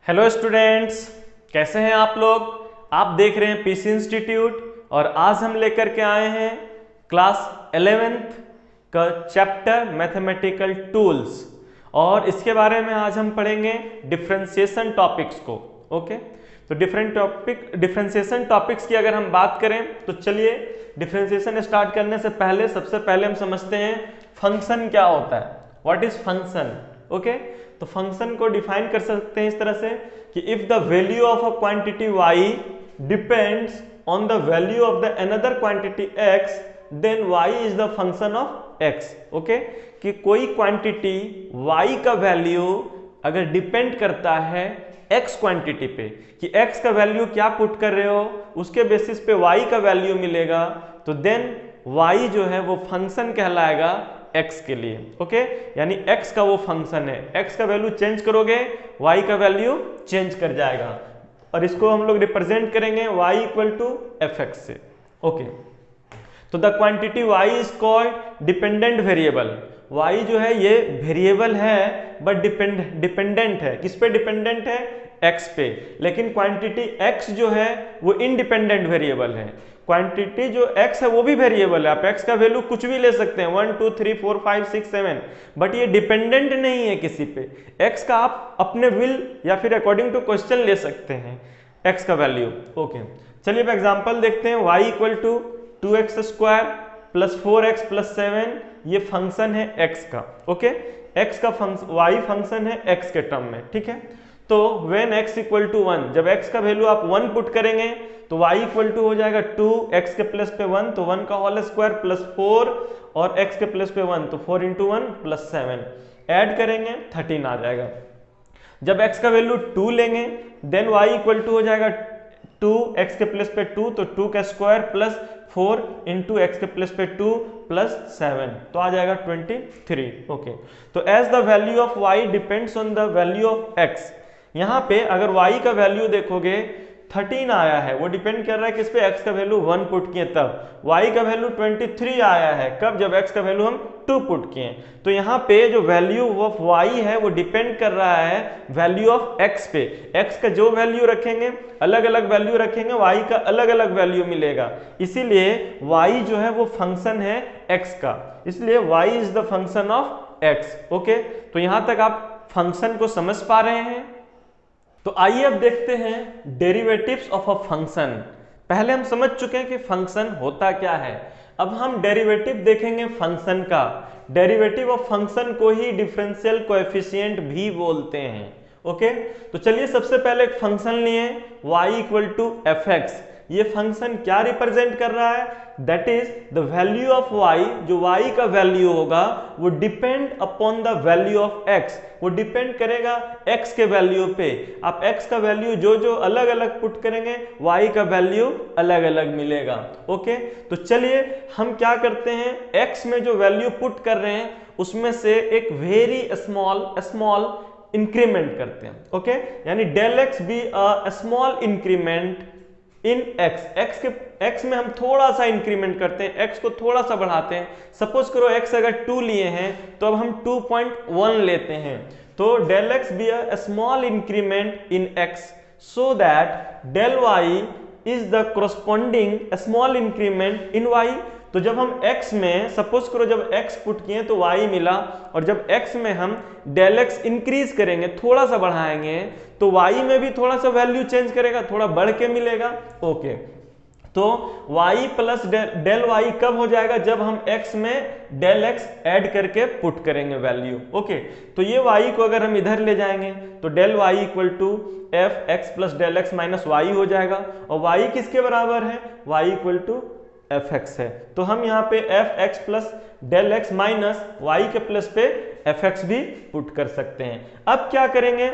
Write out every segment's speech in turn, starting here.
Hello students, कैसे हैं आप लोग। आप देख रहे हैं पीसी इंस्टीट्यूट और आज हम लेकर के आए हैं क्लास 11th का चैप्टर मैथमेटिकल टूल्स और इसके बारे में आज हम पढ़ेंगे डिफरेंशिएशन टॉपिक्स को। ओके, तो डिफरेंशिएशन टॉपिक्स की अगर हम बात करें तो चलिए डिफरेंशिएशन स्टार्ट करने से पहले सबसे पहले हम समझते हैं फंक्शन क्या होता है। What is function. ओके, तो फंक्शन को डिफाइन कर सकते हैं इस तरह से कि if the value of a quantity y depends on the value of the another quantity x then y is the function of x। Okay, कि कोई क्वांटिटी y का वैल्यू अगर डिपेंड करता है x क्वांटिटी पे कि x का value क्या पुट कर रहे हो उसके बेसिस पे y का वैल्यू मिलेगा, तो देन y जो है वो फंक्शन कहलाएगा x के लिए। ओके, यानी x का वो फंक्शन है, x का वैल्यू चेंज करोगे y का वैल्यू चेंज कर जाएगा और इसको हम लोग रिप्रेजेंट करेंगे y इक्वल टू fx से। ओके, तो the quantity y is called dependent variable. y जो है ये वेरिएबल है बट डिपेंडेंट है। किस पे डिपेंडेंट है? x पे। लेकिन क्वांटिटी x जो है वो इंडिपेंडेंट वेरिएबल है। क्वांटिटी जो x है वो भी वेरिएबल है, आप x का वैल्यू कुछ भी ले सकते हैं 1 2 3 4 5 6 7, बट ये डिपेंडेंट नहीं है किसी पे। x का आप अपने विल या फिर अकॉर्डिंग टू क्वेश्चन ले सकते हैं x का वैल्यू। ओके, चलिए अब एग्जांपल देखते हैं। y equal to 2x square plus 4x plus 7 ये फंक्शन है x का। ओके, x का फंक्शन y फंक्शन है x के टर्म में। ठीक है, तो when x इक्वल टू 1, जब x का वैल्यू आप 1 पुट करेंगे तो y इक्वल टू हो जाएगा 2, x के प्लस पे 1 तो 1 का होल स्क्वायर प्लस 4 और x के प्लस पे 1 तो 4 इंटू 1 प्लस 7, ऐड करेंगे 13 आ जाएगा। जब x का वैल्यू 2 लेंगे देन y इक्वल टू हो जाएगा 2, x के प्लस पे 2 तो 2 का स्क्वायर प्लस 4 इंटू एक्स के प्लस पे 2 प्लस 7 तो आ जाएगा 23। ओके, तो as the value of y depends on the value of x, यहाँ पे अगर y का वैल्यू देखोगे 13 आया है, वो डिपेंड कर रहा है किस पे? x का वैल्यू 1 पुट किए तब। y का वैल्यू 23 आया है कब? जब x का वैल्यू हम 2 पुट किए। तो यहाँ पे जो वैल्यू ऑफ y है वो डिपेंड कर रहा है वैल्यू ऑफ x पे। x का जो वैल्यू रखेंगे अलग अलग वैल्यू रखेंगे, y का अलग अलग वैल्यू मिलेगा, इसीलिए y जो है वो फंक्शन है x का, इसलिए y is the function of x। Okay, तो यहाँ तक आप फंक्शन को समझ पा रहे हैं। तो आइए अब देखते हैं डेरिवेटिव्स ऑफ अ फंक्शन। पहले हम समझ चुके हैं कि फंक्शन होता क्या है, अब हम डेरिवेटिव देखेंगे फंक्शन का। डेरिवेटिव ऑफ फंक्शन को ही डिफरेंशियल कोएफिशिएंट भी बोलते हैं। ओके, तो चलिए सबसे पहले एक फंक्शन लिए y इक्वल टू fx। ये फंक्शन क्या रिप्रेजेंट कर रहा है? That is the value of y, जो y का वैल्यू होगा वो depend upon the value of x, वो डिपेंड करेगा x के वैल्यू पे। आप x का वैल्यू जो जो अलग अलग पुट करेंगे y का वैल्यू अलग अलग मिलेगा। ओके, तो चलिए हम क्या करते हैं, x में जो वैल्यू पुट कर रहे हैं उसमें से एक वेरी स्मॉल इंक्रीमेंट करते हैं। ओके, यानी del x be a small increment in x में हम थोड़ा सा इंक्रीमेंट करते हैं, x को थोड़ा सा बढ़ाते हैं। सपोज करो x अगर 2 लिए हैं तो अब हम 2.1 लेते हैं, तो del x be a small increment in x so that del y is the corresponding small increment in y। तो जब हम x में सपोज करो जब x पुट किए तो y मिला, और जब x में हम डेल x इंक्रीज करेंगे, थोड़ा सा बढ़ाएंगे, तो y में भी थोड़ा सा वैल्यू चेंज करेगा, थोड़ा बढ़ के मिलेगा। ओके, तो y प्लस डेल y कब हो जाएगा? जब हम x में डेल x ऐड करके पुट करेंगे वैल्यू। ओके, तो ये y को अगर हम इधर ले जाएंगे तो del y equal to f x plus del x minus y हो जाएगा, और y किसके बराबर है? y equal to f x है, तो हम यहाँ पे f x plus del x minus y के प्लस पे एफ एक्स भी पुट कर सकते हैं। अब क्या करेंगे,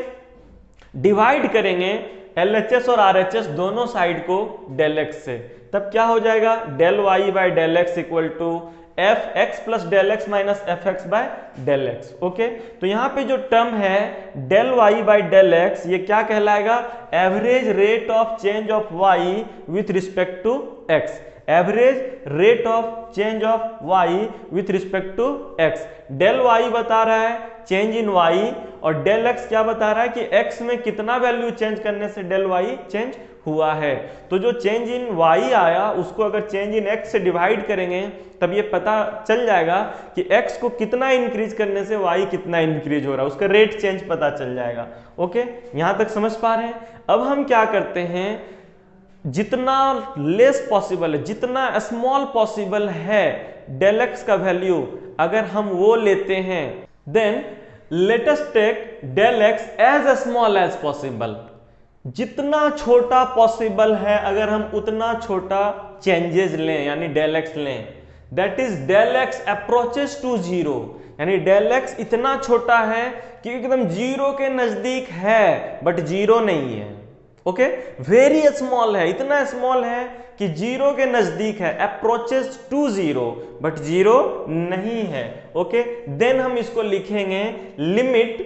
डिवाइड करेंगे LHS और RHS दोनों साइड को डेल एक्स से, तब क्या हो जाएगा? Del y by del x equal to f x plus del x minus f x by del x. Okay, तो यहाँ पे जो टर्म है del y by del x, ये क्या कहलाएगा? Average rate of change of y with respect to x. Average rate of change of y with respect to x. Del y बता रहा है चेंज इन वाई, और del x क्या बता रहा है कि एक्स में कितना वैल्यू चेंज करने से डेल वाई चेंज हुआ है। तो जो चेंज इन वाई आया उसको अगर चेंज इन एक्स से डिवाइड करेंगे तब ये पता चल जाएगा कि एक्स को कितना इंक्रीज करने से वाई कितना इंक्रीज हो रहा है, उसका रेट चेंज पता चल जाएगा। ओके, यहां तक समझ पा रहे हैं। अब हम क्या करते हैं, जितना लेस पॉसिबल है, जितना स्मॉल पॉसिबल है डेल एक्स का वैल्यू अगर हम वो लेते हैं, then let us take del x as small as possible. जितना छोटा पॉसिबल है अगर हम उतना छोटा चेंजेस लें यानी डेल एक्स लें, that is del x approaches to zero, यानी डेल एक्स इतना छोटा है कि एकदम जीरो के नजदीक है बट जीरो नहीं है। ओके, वेरी स्मॉल है, इतना स्मॉल है कि जीरो के नजदीक है, approaches to zero but zero नहीं है। ओके, देन हम इसको लिखेंगे limit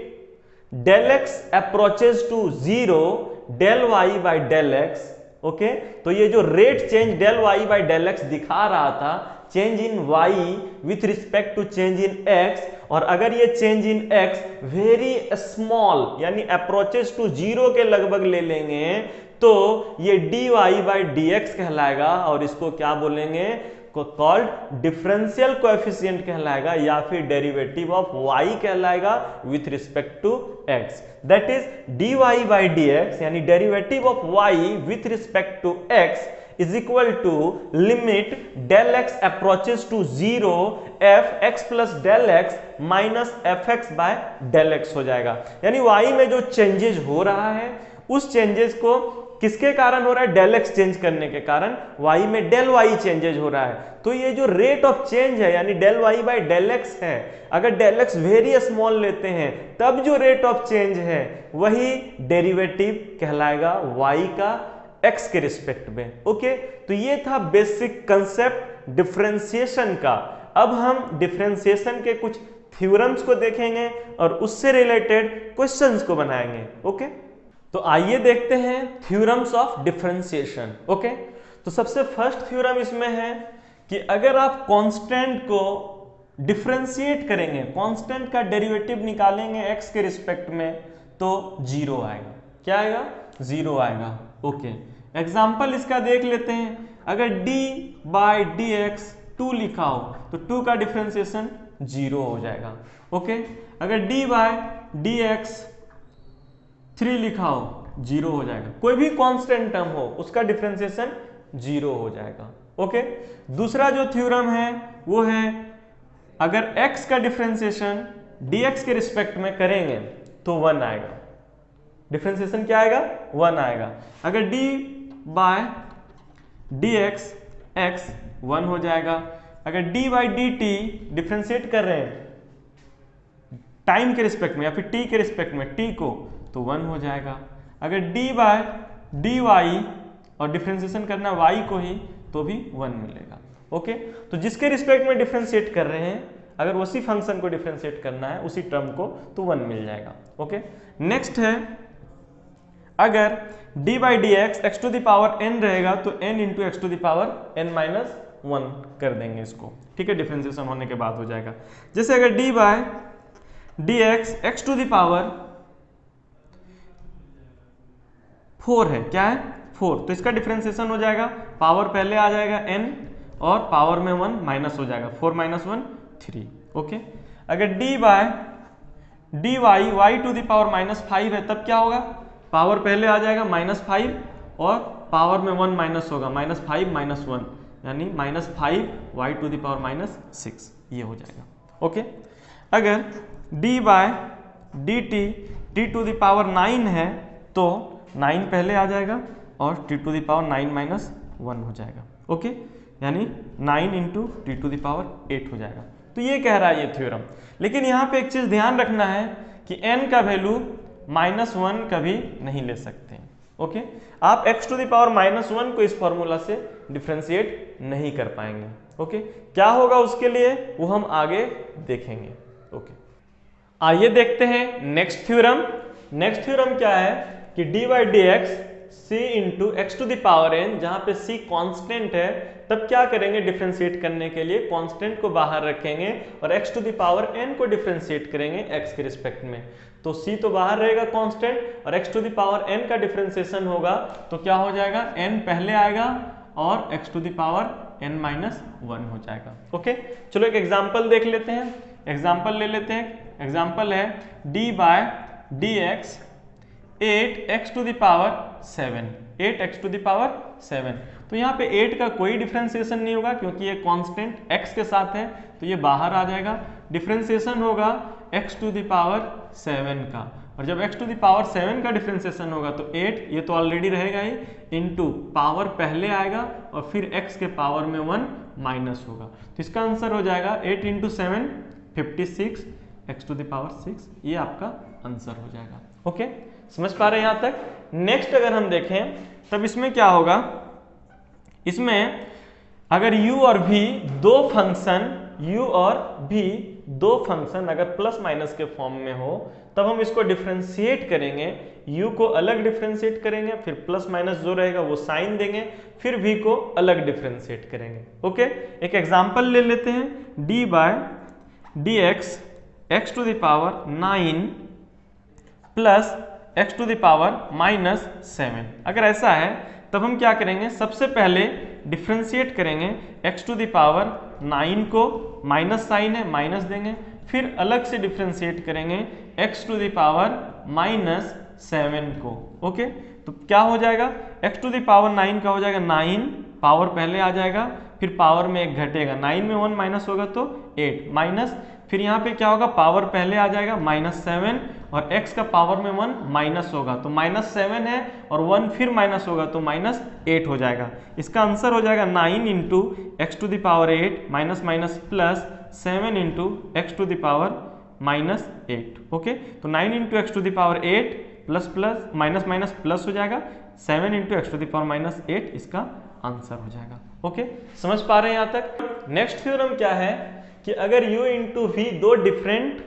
del x approaches to zero del y by del x. Okay, तो ये जो rate change del y by del x दिखा रहा था, change in y with respect to change in x, और अगर ये change in x very small यानी अप्रोचेस टू जीरो के लगभग ले लेंगे तो ये d Y by d x कहलाएगा, और इसको क्या बोलेंगे, कॉल्ड डिफरेंशियल कोएफिशिएंट कहलाएगा, या फिर डेरिवेटिव ऑफ y कहलाएगा with respect to x। That is dy by dx यानी derivative of y with respect to x is equal to limit del x approaches to zero f x plus del x minus f x by del x हो जाएगा। यानी y में जो changes हो रहा है उस चेंजेस को किसके कारण हो रहा है, डेल एक्स चेंज करने के कारण y में डेल y चेंजेज हो रहा है। तो ये जो रेट ऑफ चेंज है यानी del y by del x है, अगर डेल एक्स वेरी स्मॉल लेते हैं तब जो रेट ऑफ चेंज है वही डेरिवेटिव कहलाएगा y का x के रिस्पेक्ट में। ओके, तो ये था बेसिक कंसेप्ट डिफरेंशिएशन का। अब हम डिफरेंशिएशन के कुछ थ्योरम्स को देखेंगे और उससे रिलेटेड क्वेश्चंस को बनाएंगे। ओके, तो आइए देखते हैं थ्योरम्स ऑफ डिफरेंशिएशन। ओके, तो सबसे फर्स्ट थ्योरम इसमें है कि अगर आप कांस्टेंट को डिफरेंशिएट करेंगे, कांस्टेंट का डेरिवेटिव निकालेंगे x के रिस्पेक्ट में तो जीरो आएगा। क्या आएगा, जीरो आएगा। ओके, एग्जाम्पल इसका देख लेते हैं। अगर d बाई डी एक्स 2 लिखा हो तो 2 का डिफरेंशिएशन जीरो हो जाएगा। ओके, अगर d बाई डी एक्स 3 लिखा हो जीरो हो जाएगा। कोई भी कांस्टेंट टर्म हो उसका डिफरेंशिएशन जीरो हो जाएगा। ओके, दूसरा जो थ्योरम है वो है अगर x का डिफरेंशिएशन dx के रिस्पेक्ट में करेंगे तो 1 आएगा। डिफरेंशिएशन क्या आएगा, 1 आएगा। अगर d by d x x 1 हो जाएगा। अगर d by d t differentiate कर रहे हैं टाइम के रिस्पेक्ट में या फिर t के रिस्पेक्ट में t को तो 1 हो जाएगा। अगर d बाय डी वाई और डिफरेंशिएशन करना y को ही तो भी 1 मिलेगा। ओके, तो जिसके रिस्पेक्ट में डिफरेंशिएट कर रहे हैं अगर उसी फंक्शन को डिफरेंशिएट करना है उसी टर्म को तो 1 मिल जाएगा। ओके, नेक्स्ट है अगर d by d x x to the power n रहेगा तो n into x to the power n minus 1 कर देंगे इसको। ठीक है, डिफरेंशिएशन होने के बाद हो जाएगा। जैसे अगर d by d x x to the power 4 है, क्या है 4, तो इसका डिफरेंशिएशन हो जाएगा, पावर पहले आ जाएगा n और पावर में 1 माइनस हो जाएगा, 4 माइनस 1 3। ओके, अगर d by d y y to the power minus 5 है तब क्या होगा, पावर पहले आ जाएगा -5 और पावर में 1 माइनस होगा, -5 माइनस 1 यानी -5 वाई टू द पावर -6 ये हो जाएगा। ओके, अगर d by d t t to the power 9 है तो 9 पहले आ जाएगा और t to the power 9 minus 1 हो जाएगा। ओके, यानी 9 into t to the power 8 हो जाएगा। तो ये कह रहा है ये थ्योरम। लेकिन यहाँ पे एक चीज ध्यान रखना है कि n का वैल्यू -1 कभी नहीं ले सकते। ओके, आप x टू द पावर -1 को इस फॉर्मूला से डिफरेंशिएट नहीं कर पाएंगे। ओके, क्या होगा उसके लिए वो हम आगे देखेंगे। ओके, आइए देखते हैं नेक्स्ट थ्योरम। नेक्स्ट थ्योरम क्या है कि d by d x c into x to the power n, जहां पे c कांस्टेंट है, तब क्या करेंगे डिफरेंशिएट करने के लिए कांस्टेंट को बाहर रखेंगे और x to the power n को डिफरेंशिएट करेंगे x के रिस्पेक्ट में। तो c तो बाहर रहेगा कांस्टेंट और x to the power n का डिफरेंशिएशन होगा तो क्या हो जाएगा, n पहले आएगा और x to the power n minus 1 हो जाएगा। ओके, चलो एक एग्जांपल देख लेते हैं, एग्जांपल ले लेते हैं। एग्जांपल है d by dx 8x to the power 7, 8x to the power 7। तो यहाँ पे 8 का कोई डिफरेंशिएशन नहीं होगा क्योंकि ये कांस्टेंट x के साथ है, तो ये बाहर आ जाएगा। डिफरेंशिएशन होगा x टू द पावर 7 का, और जब x टू द पावर 7 का डिफरेंशिएशन होगा तो 8, ये तो ऑलरेडी रहेगा ही, इनटू पावर पहले आएगा और फिर x के पावर में 1 माइनस होगा। तो इसका आंसर हो जाएगा 8 into 7 56, x to the power 6, ये आपका आंसर हो जाएगा। ओके, समझ पा रहे हैं यहाँ तक। नेक्स्ट अगर हम देखें तब इसमें क्या होगा, इसमें अगर u और v दो फंक्शन अगर प्लस माइनस के फॉर्म में हो तब हम इसको डिफरेंशिएट करेंगे। u को अलग डिफरेंशिएट करेंगे, फिर प्लस माइनस जो रहेगा वो साइन देंगे, फिर v को अलग डिफरेंशिएट करेंगे। ओके, एक एग्जांपल ले लेते हैं, d by dx x to the power 9 plus x to the power minus 7। अगर ऐसा है तब हम क्या करेंगे, सबसे पहले डिफरेंशिएट करेंगे x टू द पावर 9 को, माइनस साइन है माइनस देंगे, फिर अलग से डिफरेंशिएट करेंगे x to the power minus 7 को। ओके, तो क्या हो जाएगा, x टू द पावर 9 का हो जाएगा 9, पावर पहले आ जाएगा, फिर पावर में 1 घटेगा, 9 में 1 माइनस होगा तो 8 माइनस, फिर यहाँ पे क्या होगा, पावर पहले आ जाएगा माइनस 7 और x का पावर में 1 माइनस होगा तो माइनस 7 है और 1 फिर माइनस होगा तो माइनस 8 हो जाएगा। इसका आंसर हो जाएगा 9 into x to the power 8 minus minus plus 7 into x to the power minus 8। Okay, तो 9 into x to the power 8 plus plus minus minus plus हो जाएगा, 7 into x to the power minus 8 इसका answer हो जाएगा। Okay, समझ पा रहे हैं यहाँ तक। नेक्स्ट थ्योरम क्या है कि अगर u इंटू v दो डिफरेंट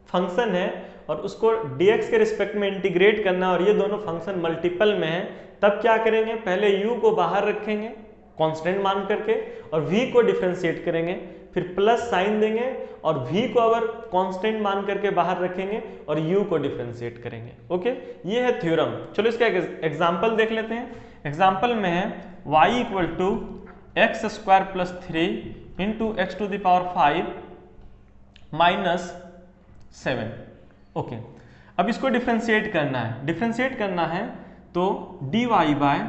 फंक्शन है और उसको dx के रिस्पेक्ट में इंटीग्रेट करना और ये दोनों फंक्शन मल्टीपल में है, तब क्या करेंगे, पहले u को बाहर रखेंगे कांस्टेंट मान करके और v को डिफरेंशिएट करेंगे, फिर प्लस साइन देंगे और v को अगर कांस्टेंट मान करके बाहर रखेंगे और u को डिफरेंशिएट करेंगे। ओके, ये है थ्योरम। चलो इसका एग्जांपल देख लेते हैं। एग्जांपल में है y equal to x square plus 3 into x to the power 5 minus 7। Okay, अब इसको डिफरेंशिएट करना है, डिफरेंशिएट करना है तो dy बाय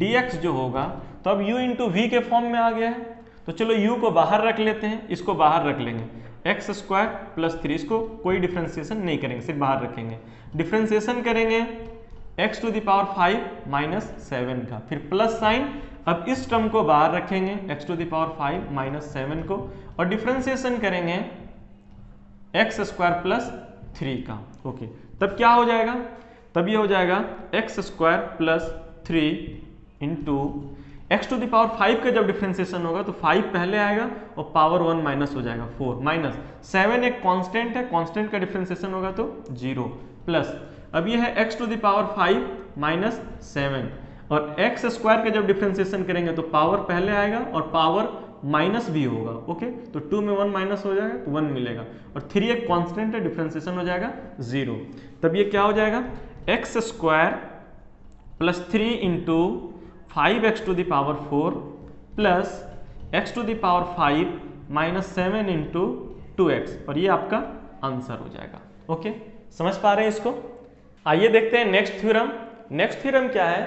dx जो होगा, तो अब u इंटू वी के फॉर्म में आ गया है, तो चलो u को बाहर रख लेते हैं, इसको बाहर रख लेंगे, एक्स स्क्वायर प्लस 3, इसको कोई डिफरेंशिएशन नहीं करेंगे, सिर्फ बाहर रखेंगे। डिफरेंशिएशन करेंगे x to the power 5 minus 7 का, फिर प्लस साइन, अब इस टर्म को बाहर रखेंगे x to the power 5 minus 7 को, और डिफरेंशिएशन करेंगे एक्स स्क्वायर प्लस 3 का। ओके, तब क्या हो जाएगा, तब ये हो जाएगा x square plus 3 into x to the power 5 का जब डिफरेंशिएशन होगा तो 5 पहले आएगा और पावर 1 माइनस हो जाएगा 4 माइनस 7, एक कांस्टेंट है, कांस्टेंट का डिफरेंशिएशन होगा तो 0 प्लस, अब ये है x to the power 5 minus 7 और एक्स स्क्वायर का जब डिफरेंशिएशन करेंगे तो पावर पहले आएगा और पावर माइनस भी होगा। ओके, तो 2 में 1 माइनस हो जाएगा तो 1 मिलेगा, और 3 एक कांस्टेंट है, डिफरेंशिएशन हो जाएगा 0। तब ये क्या हो जाएगा, x square plus 3 into 5x to the power 4 plus x to the power 5 minus 7 into 2x, और ये आपका आंसर हो जाएगा। ओके, समझ पा रहे हैं इसको। आइए देखते हैं नेक्स्ट थ्योरम। नेक्स्ट थ्योरम क्या है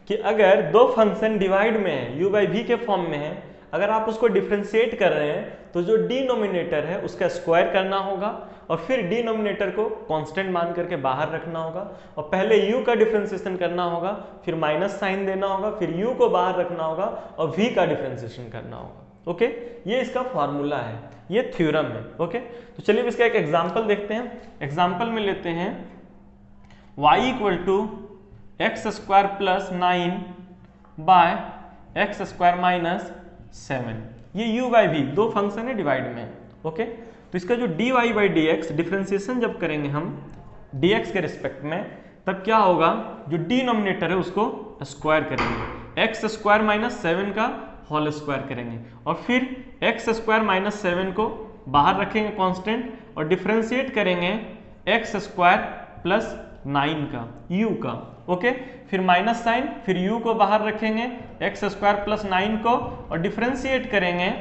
कि अगर दो फंक्शन डिवाइड में है, u बाई v के फॉर्म में है, अगर आप उसको डिफरेंशिएट कर रहे हैं तो जो डिनोमिनेटर है उसका स्क्वायर करना होगा और फिर डिनोमिनेटर को कांस्टेंट मान करके बाहर रखना होगा और पहले u का डिफरेंशिएशन करना होगा, फिर माइनस साइन देना होगा, फिर u को बाहर रखना होगा और v का डिफरेंशिएशन करना होगा। ओके, ये इसका फॉर्मूला है, ये थ्योरम है। ओके, तो चलिए इसका एक एग्जांपल देखते हैं। एग्जांपल में लेते हैं y equal to x square plus 9 by x square minus 7, ये u बाई v दो फंक्शन है डिवाइड में। ओके, तो इसका जो dy बाई dx डिफरेंशिएशन जब करेंगे हम dx के रिस्पेक्ट में, तब क्या होगा, जो डिनोमिनेटर है उसको स्क्वायर करेंगे, एक्स स्क्वायर माइनस 7 का होल स्क्वायर करेंगे और फिर एक्स स्क्वायर माइनस 7 को बाहर रखेंगे कांस्टेंट और डिफरेंशिएट करेंगे एक्स स्क्वायर प्लस 9 का u का। ओके, फिर माइनस साइन, फिर u को बाहर रखेंगे एक्स स्क्वायर प्लस 9 को और डिफरेंशिएट करेंगे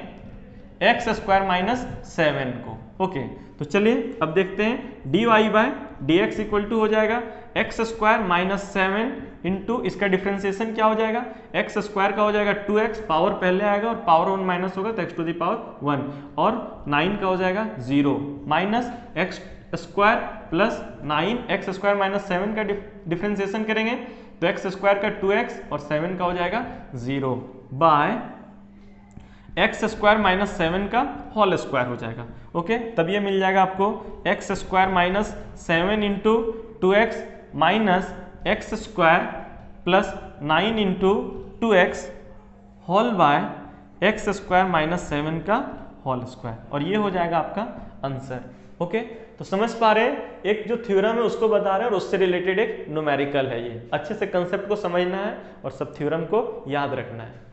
एक्स स्क्वायर माइनस 7 को। ओके, तो चलिए अब देखते हैं dy by d x equal to हो जाएगा एक्स स्क्वायर माइनस 7 इंटू इसका डिफरेंशिएशन क्या हो जाएगा, एक्स स्क्वायर का हो जाएगा 2x, पावर पहले आएगा और पावर 1 माइनस होगा तो x टू द पावर 1 और 9 का हो जाएगा 0 minus x square plus 9 x square minus 7 का डिफरेंशिएशन करेंगे तो एक्स स्क्वायर का 2x और 7 का हो जाएगा 0 बाय एक्स स्क्वायर माइनस 7 का होल स्क्वायर हो जाएगा। ओके, तब ये मिल जाएगा आपको x square minus 7 into 2x minus x square plus 9 into 2x whole by x square minus 7 का होल स्क्वायर और ये हो जाएगा आपका आंसर। ओके, तो समझ पा रहे हैं, एक जो थ्योरम है उसको बता रहे हैं और उससे रिलेटेड एक न्यूमेरिकल है। ये अच्छे से कंसेप्ट को समझना है और सब थ्योरम को याद रखना है।